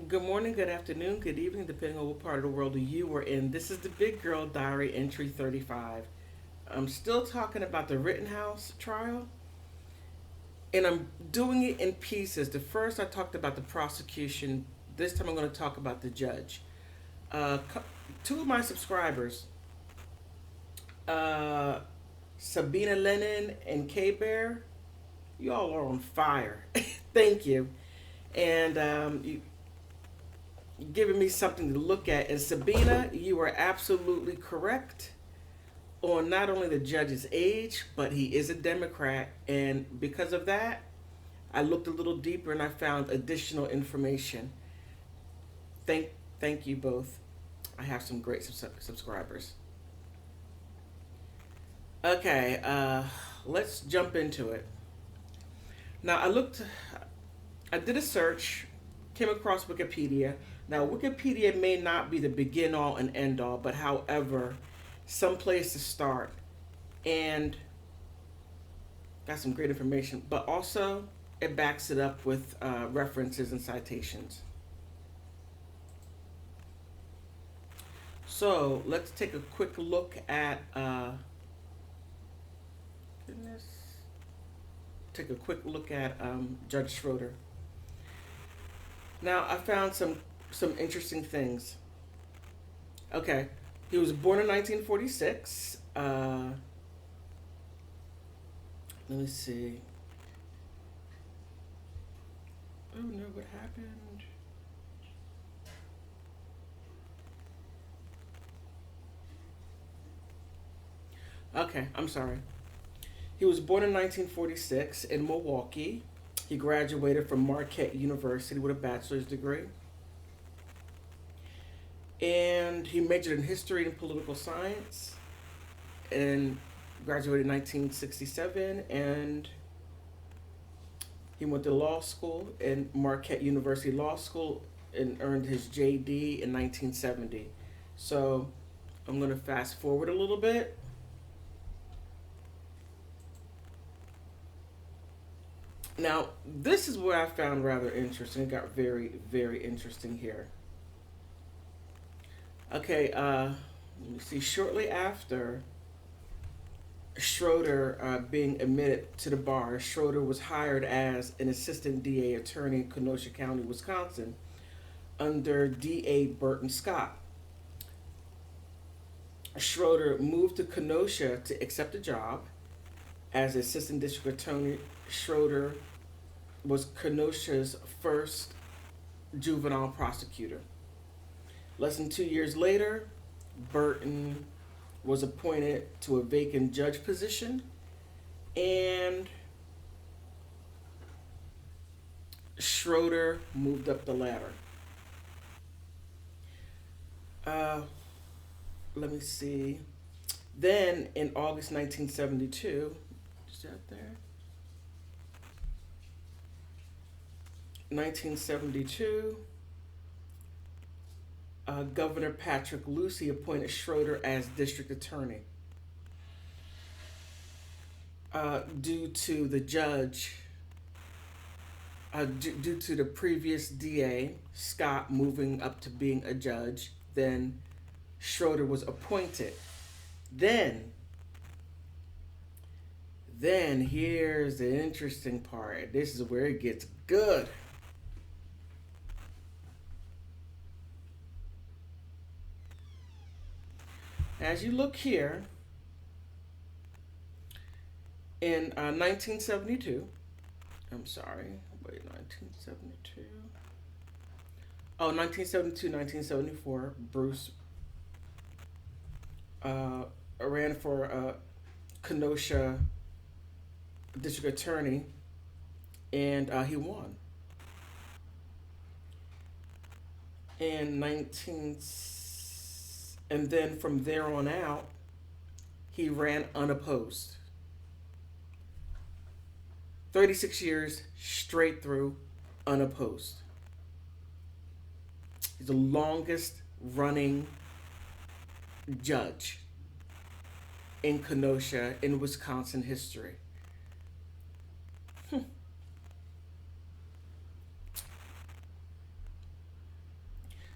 Good morning, good afternoon, good evening, depending on what part of the world you were in. This is the Big Girl Diary, entry 35. I'm still talking about the Rittenhouse trial, and I'm doing it in pieces. The first, I talked about the prosecution. This time, I'm going to talk about the judge. Uh, Two of my subscribers, uh, Sabina Lennon and K Bear, y'all are on fire. Thank you. And you giving me something to look at. And Sabina, you are absolutely correct on not only the judge's age, but he is a Democrat. And because of that, I looked a little deeper and I found additional information. Thank, thank you both. I have some great subscribers. Okay, let's jump into it. Now, I did a search, came across Wikipedia. Now, Wikipedia may not be the begin all and end all, but however, some place to start. And got some great information, but also it backs it up with references and citations. So let's take a quick look at goodness. Take a quick look at Judge Schroeder. Now I found some interesting things. Okay, he was born in 1946. Let me see. Oh no, what happened? Okay, I'm sorry. He was born in 1946 in Milwaukee. He graduated from Marquette University with a bachelor's degree. And he majored in history and political science and graduated in 1967. And he went to law school in Marquette University Law School and earned his JD in 1970. So I'm going to fast forward a little bit. Now, this is where I found rather interesting. It got very, very interesting here. Okay, let me see. Shortly after Schroeder being admitted to the bar, Schroeder was hired as an assistant DA attorney in Kenosha County, Wisconsin, under DA Burton Scott. Schroeder moved to Kenosha to accept a job as assistant district attorney. Schroeder was Kenosha's first juvenile prosecutor. Less than 2 years later, Burton was appointed to a vacant judge position, and Schroeder moved up the ladder. Uh, Let me see. Then in August 1972, is that there? 1972, Governor Patrick Lucey appointed Schroeder as district attorney. Due to the judge, due to the previous DA, Scott, moving up to being a judge, then Schroeder was appointed. Then, then here's the interesting part. This is where it gets good. As you look here, in 1972, I'm sorry, wait, 1972. Oh, 1972, 1974, Bruce ran for Kenosha district attorney, and he won. In 19, and then from there on out, he ran unopposed. 36 years straight through, unopposed. He's the longest running judge in Kenosha in Wisconsin history.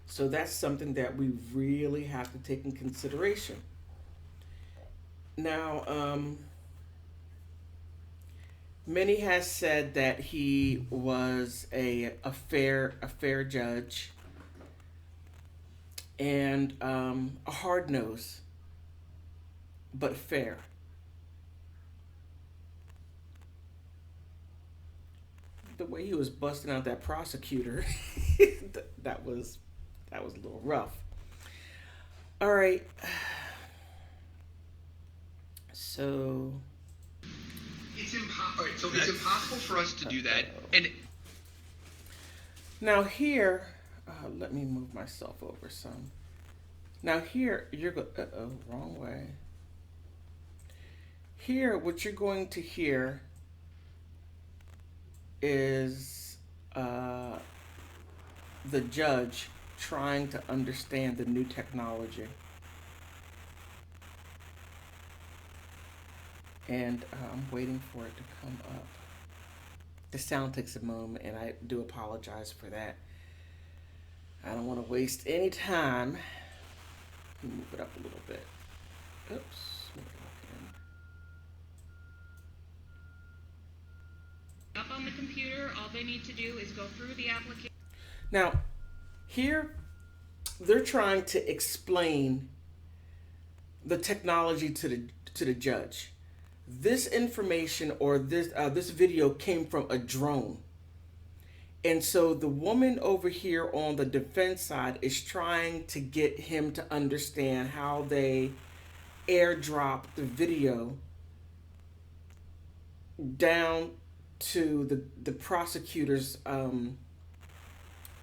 So that's something that we really have to take in consideration. Now, many has said that he was a fair judge and a hard nose, but fair. The way he was busting out that prosecutor, that was that was a little rough. All right, so All right, so it's impossible for us to do that. And now here, let me move myself over some. Now here, you're going. Uh-oh, wrong way. Here, what you're going to hear is the judge trying to understand the new technology. And I'm waiting for it to come up. The sound takes a moment, and I do apologize for that. I don't want to waste any time. Move it up a little bit. Oops. Up on the computer, all they need to do is go through the application. Now, here they're trying to explain the technology to the judge. This information or this video came from a drone. And so the woman over here on the defense side is trying to get him to understand how they airdrop the video down to the prosecutor's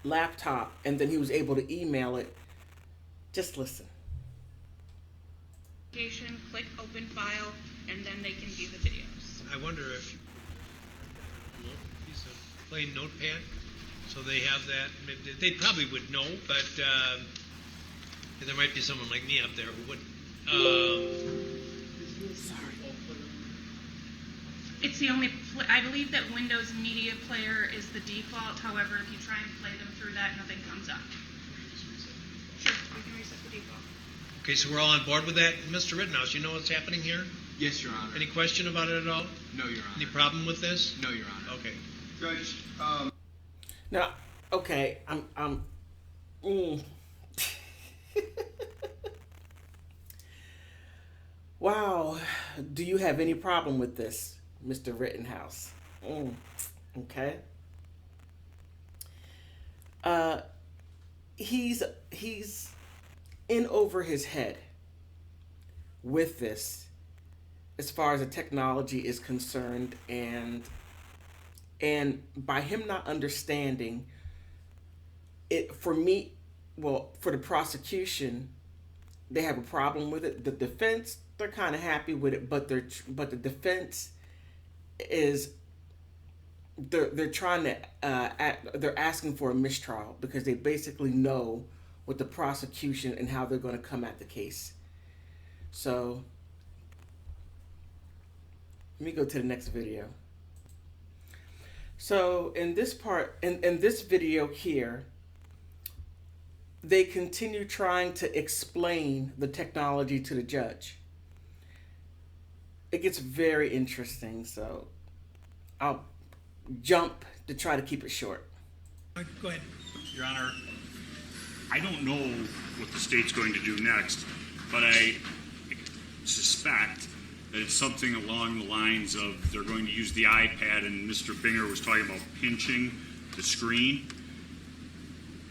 laptop, and then he was able to email it. Just listen. Click open file, and then they can view the videos. I wonder if piece of plain notepad, so they have that. They probably would know, but there might be someone like me up there who would. Sorry. It's the only. I believe that Windows Media Player is the default. However, if you try and play them through that, nothing comes up. Sure, we can reset the default. Okay, so we're all on board with that, Mr. Rittenhouse. You know what's happening here? yes, Your Honor. Any question about it at all? No, Your Any Honor. problem with this? No, Your Honor. Okay. Judge, Now, okay, mm. Wow. Do you have any problem with this, Mr. Rittenhouse? Okay. He's in over his head with this as far as the technology is concerned, and by him not understanding it, for me, well, for the prosecution, they have a problem with it. The defense, they're kind of happy with it, but the defense is they're trying to they're asking for a mistrial because they basically know with the prosecution and how they're going to come at the case. So let me go to the next video. So in this part, in this video here, they continue trying to explain the technology to the judge. It gets very interesting, so I'll jump to try to keep it short. Go ahead. Your Honor, I don't know what the state's going to do next, but I suspect that it's something along the lines of they're going to use the iPad, and Mr. Binger was talking about pinching the screen.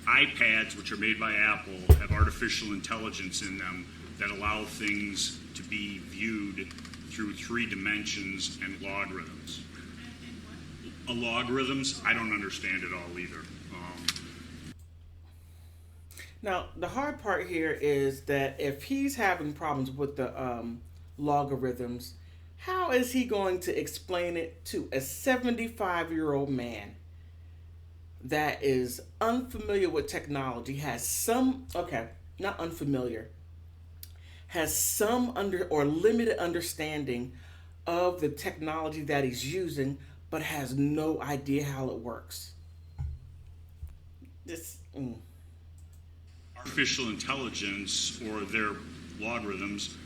iPads, which are made by Apple, have artificial intelligence in them that allow things to be viewed through 3 dimensions and logarithms. Logarithms, I don't understand it all either. Now, the hard part here is that if he's having problems with the logarithms, how is he going to explain it to a 75-year-old man that is unfamiliar with technology, has some, okay, not unfamiliar, has some limited understanding of the technology that he's using, but has no idea how it works? artificial intelligence or their logarithms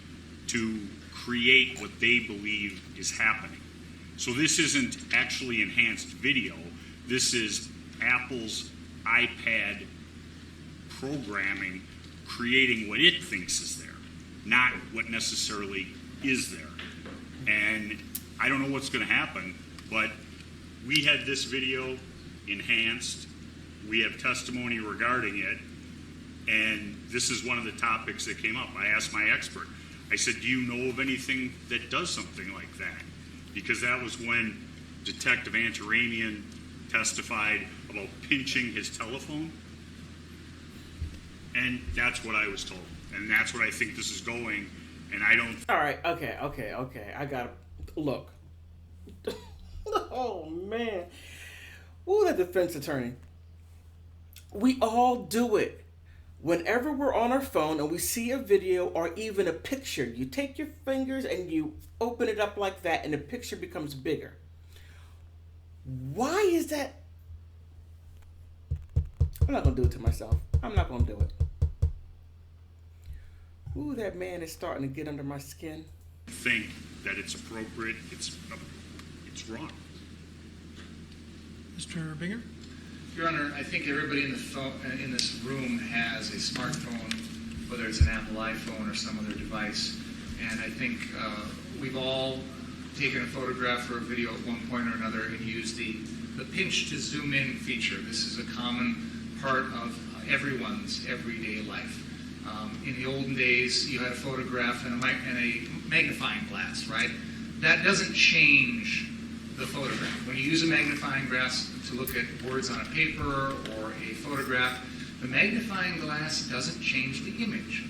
to create what they believe is happening. So this isn't actually enhanced video. This is Apple's iPad programming creating what it thinks is there, not what necessarily is there. And I don't know what's going to happen, but we had this video enhanced. We have testimony regarding it. And this is one of the topics that came up. I asked my expert. I said, do you know of anything that does something like that? Because that was when Detective Antaramian testified about pinching his telephone. And that's what I was told. And that's what I think this is going. And I don't... All right, okay. I got to... Look. Oh, man. Ooh, that defense attorney. We all do it. Whenever we're on our phone and we see a video or even a picture, you take your fingers and you open it up like that and the picture becomes bigger. Why is that? I'm not going to do it to myself. I'm not going to do it. Ooh, that man is starting to get under my skin. think that it's appropriate. It's wrong. Mr. Binger? Your Honor, I think everybody in this room has a smartphone, whether it's an Apple iPhone or some other device. And I think we've all taken a photograph or a video at one point or another and used the pinch to zoom in feature. This is a common part of everyone's everyday life. In the olden days, you had a photograph and a magnifying glass, right? That doesn't change the photograph. When you use a magnifying glass to look at words on a paper or a photograph, the magnifying glass doesn't change the image.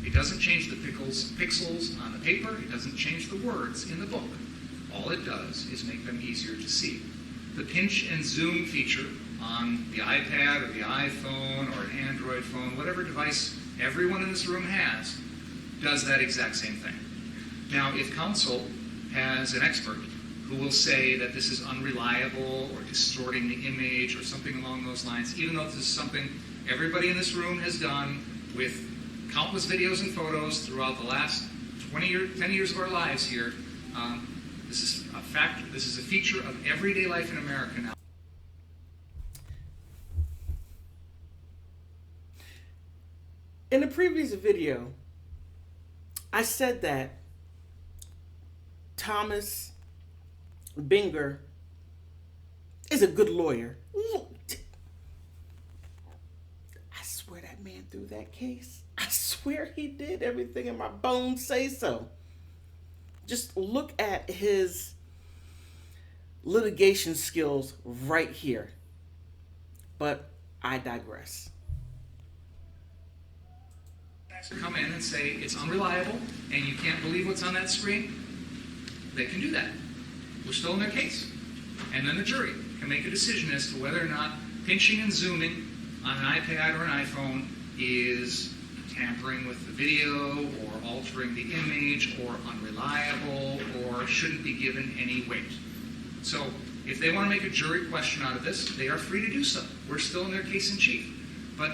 It doesn't change the pixels on the paper. It doesn't change the words in the book. All it does is make them easier to see. The pinch and zoom feature on the iPad or the iPhone or an Android phone, whatever device everyone in this room has, does that exact same thing. Now, if counsel has an expert who will say that this is unreliable or distorting the image or something along those lines, even though this is something everybody in this room has done with countless videos and photos throughout the last 10 years of our lives here, this is a fact. This is a feature of everyday life in America now. In the previous video, I said that Thomas Binger is a good lawyer. I swear that man threw that case. I swear he did. Everything in my bones say so. Just look at his litigation skills right here. But I digress. Come in and say it's unreliable and you can't believe what's on that screen, they can do that. We're still in their case. And then the jury can make a decision as to whether or not pinching and zooming on an iPad or an iPhone is tampering with the video or altering the image or unreliable or shouldn't be given any weight. So if they want to make a jury question out of this, they are free to do so. We're still in their case in chief. But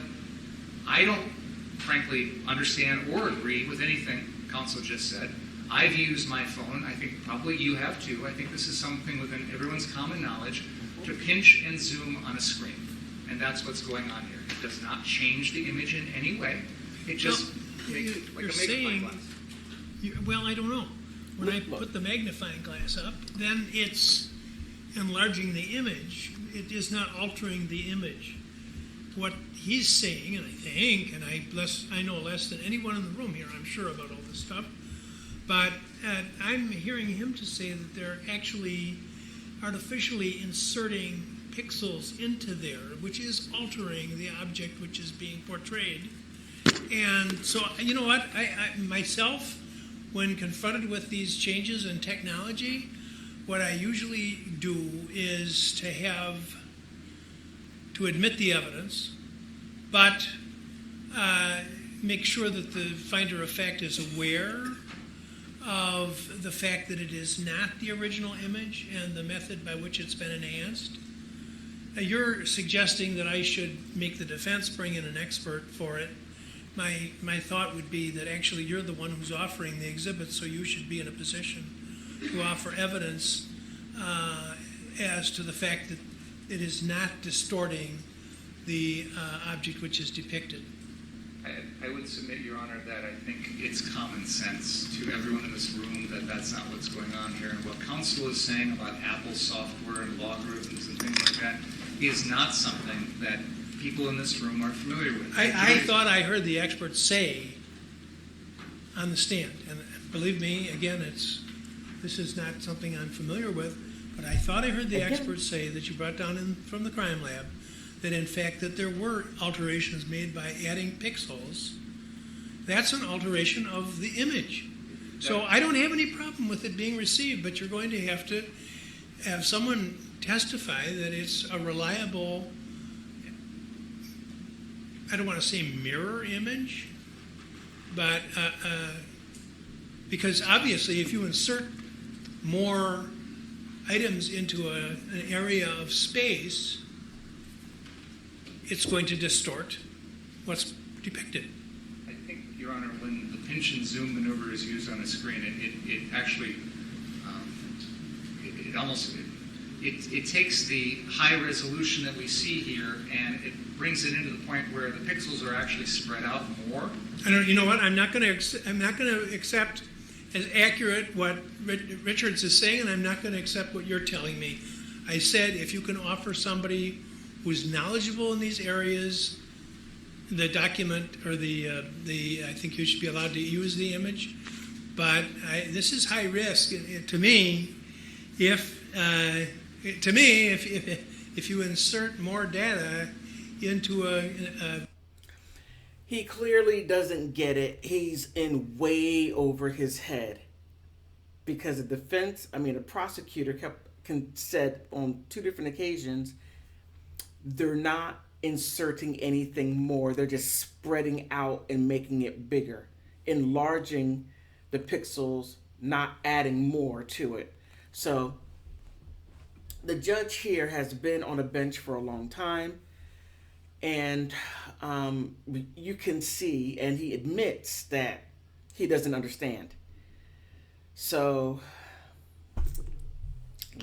I don't frankly understand or agree with anything counsel just said. I've used my phone. I think probably you have too. I think this is something within everyone's common knowledge to pinch and zoom on a screen. And that's what's going on here. It does not change the image in any way. It just makes it like a magnifying glass. Well, I don't know. When I put the magnifying glass up, then it's enlarging the image. It is not altering the image. What he's saying, and I think, and I know less than anyone in the room here, I'm sure, about all this stuff, but I'm hearing him to say that they're actually artificially inserting pixels into there, which is altering the object which is being portrayed. And so, you know what, I myself, when confronted with these changes in technology, what I usually do is to admit the evidence, but make sure that the finder of fact is aware of the fact that it is not the original image and the method by which it's been enhanced. you're suggesting that I should make the defense bring in an expert for it. My thought would be that actually you're the one who's offering the exhibit, so you should be in a position to offer evidence as to the fact that it is not distorting the object which is depicted. I would submit, Your Honor, that I think it's common sense to everyone in this room that that's not what's going on here. And what counsel is saying about Apple software and logarithms and things like that is not something that people in this room are familiar with. I thought I heard the expert say on the stand, and believe me, again, this is not something I'm familiar with, but I thought I heard the expert say that you brought down from the crime lab that in fact that there were alterations made by adding pixels. That's an alteration of the image. So I don't have any problem with it being received, but you're going to have someone testify that it's a reliable, I don't want to say mirror image, but because obviously if you insert more items into an area of space, it's going to distort what's depicted. I think, Your Honor, when the pinch and zoom maneuver is used on a screen, it actually, it takes the high resolution that we see here and it brings it into the point where the pixels are actually spread out more. You know what? I'm not going to accept as accurate what Richards is saying, and I'm not going to accept what you're telling me. I said if you can offer somebody who's knowledgeable in these areas, the document or the I think you should be allowed to use the image. But this is high risk to me. If you insert more data into a He clearly doesn't get it. He's in way over his head. Because the prosecutor said on 2 different occasions, they're not inserting anything more. They're just spreading out and making it bigger, enlarging the pixels, not adding more to it. So the judge here has been on a bench for a long time. And you can see, and he admits that he doesn't understand. So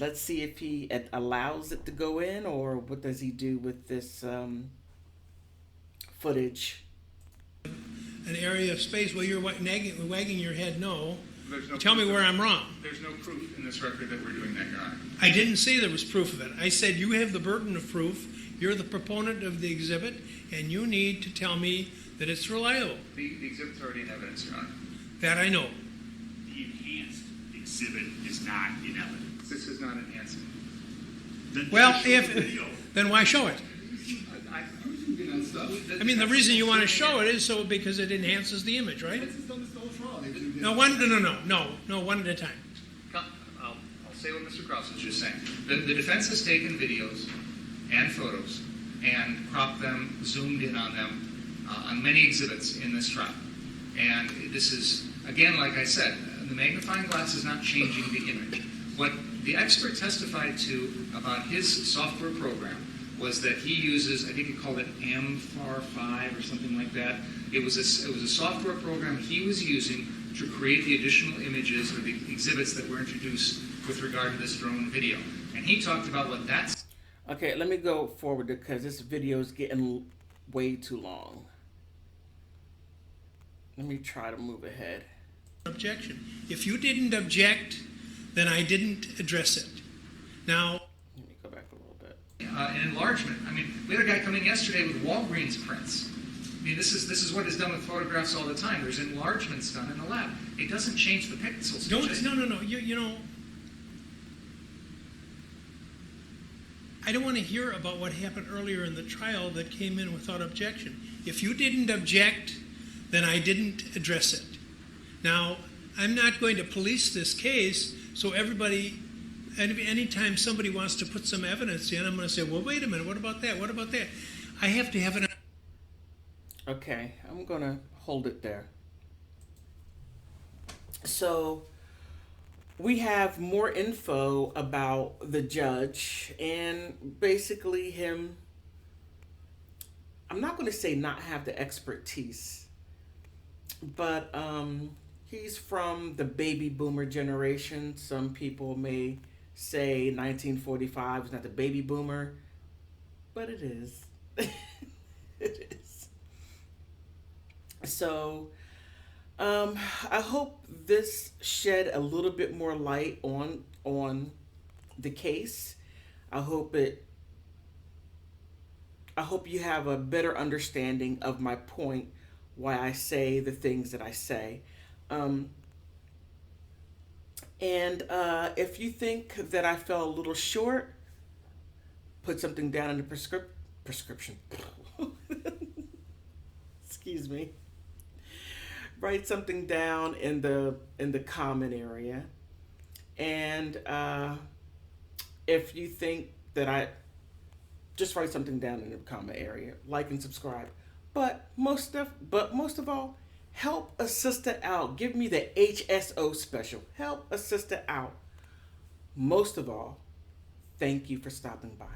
let's see if he allows it to go in, or what does he do with this footage. an area of space. Well, you're wagging your head no. No Tell me where I'm wrong. There's no proof in this record that we're doing that, Your Honor. I didn't say there was proof of it. I said you have the burden of proof. You're the proponent of the exhibit, and you need to tell me that it's reliable. The exhibit's already in evidence, Your Honor. That I know. The enhanced exhibit is not in evidence. This is not enhancing. Well, then why show it? I mean, the reason you want to show it is because it enhances the image, right? No, one at a time. I'll say what Mr. Krause is just saying. The defense has taken videos and photos and cropped them, zoomed in on them, on many exhibits in this trial. And this is, again, like I said, the magnifying glass is not changing the image. What the expert testified to about his software program was that he uses, I think he called it MFAR5 or something like that. It was a software program he was using to create the additional images or the exhibits that were introduced with regard to this drone video. And he talked about what that's... Okay, let me go forward because this video is getting way too long. Let me try to move ahead. Objection. If you didn't object, then I didn't address it. Now... Let me go back a little bit. An enlargement. I mean, we had a guy come in yesterday with Walgreens prints. I mean, this is what is done with photographs all the time. There's enlargements done in the lab. It doesn't change the pixels. No. You know, I don't want to hear about what happened earlier in the trial that came in without objection. If you didn't object, then I didn't address it. Now, I'm not going to police this case, so everybody, anytime somebody wants to put some evidence in, I'm going to say, well, wait a minute, what about that? What about that? I have to have an... Okay, I'm going to hold it there. So, we have more info about the judge and basically him. I'm not going to say not have the expertise, but he's from the baby boomer generation. Some people may say 1945 is not the baby boomer, but it is. It is. So, I hope this shed a little bit more light on the case. I hope you have a better understanding of my point, why I say the things that I say. And if you think that I fell a little short, put something down in the prescription. Excuse me. Write something down in the comment area, and if you think that I just write something down in the comment area, like and subscribe. But most of all, help a sister out. Give me the HSO special. Help a sister out. Most of all, thank you for stopping by.